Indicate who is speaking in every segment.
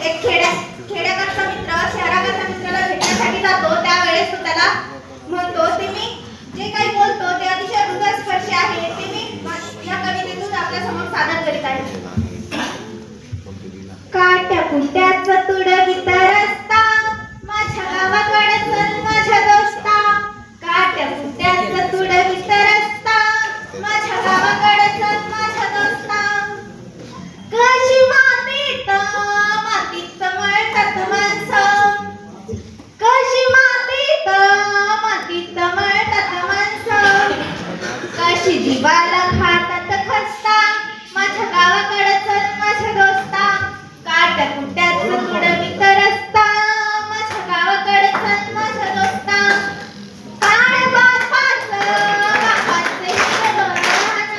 Speaker 1: एक खेड्याकडचा मित्र शहराकडच्या मित्राला भेटण्यासाठी जातो, त्यावेळेस तो त्याला म्हणतो ते मी जे काही बोलतो ते अतिशय हृदयस्पर्शी आहे, ते मी या कवितेतून आपल्या समोर सादर करीत आहे. काट्या कुट्याचं तुडवीत रस्ता माझ्या गावाकडे चल माझ्या दोस्ता. काट्या कुट्याचं तुडवीत रस्ता माझ्या गावाकडे चल माझ्या दोस्ता. कशी मातीत मळतात माणसं, कशी मातीत मळतात माणसं, कशी जीवाला खातात खस्ता माझ्या गावाकडे चल माझ्या दोस्ता. काट्या कुट्याचं तुडवीत रस्ता माझ्या गावाकडे चल माझ्या दोस्ता. काळ बापाचं हिरवं रान,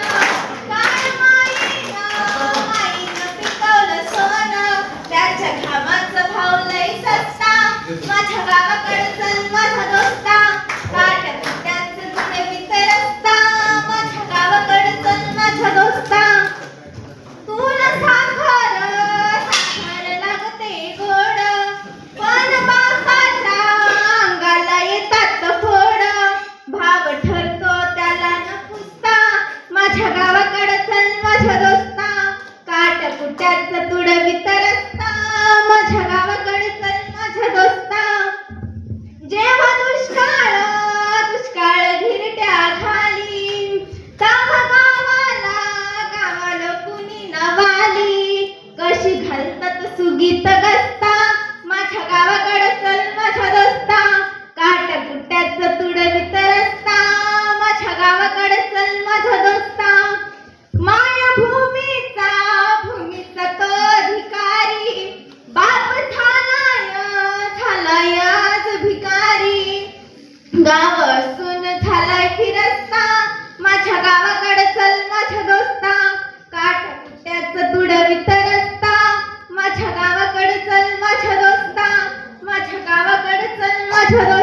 Speaker 1: काळ माईनं पिकवलं सोनं, त्याच्या घामाचं भाव लय सस्ता माझ्या गावाकडे चल माझा दोस्ता. काट्या कुट्याचं तुडवीत रस्ता माझ्या गावाकडे चल माझा दोस्ता. तुला साखर लागते गोड, पण बापाच्या अंगाला येतात फोड, भाव ठरतो त्याला न पुसता माझ्या गावाकडे चल माझ्या दोस्ता. काट्या कुट्याचं तुडवीत रस्ता माझ्या गावाकडे चल माझ्या दोस्ता. जेव्हा दुष्काळ घिरट्या खाली, तेव्हा गावाला कुणी नवाली, कशी घालतात सुगीत गस्ता माझ्या गावाकडे चल माझ्या दोस्ता. काट्या कुट्याचं तुडवीत रस्ता माझ्या गावाकडे चल माझ्या दोस्ता. मायभूमीचा तो अधिकारी, बाप झालाय आज भिकारी, गाव असून झालाय फिरस्ता माझ्या गावाकडे चल माझ्या दोस्ता. काट्या कुट्याचं तुडवीत रस्ता माझ्या गावाकडे चल माझ्या दोस्ता. माझ्या गावाकडे चल माझ्या दोस्ता.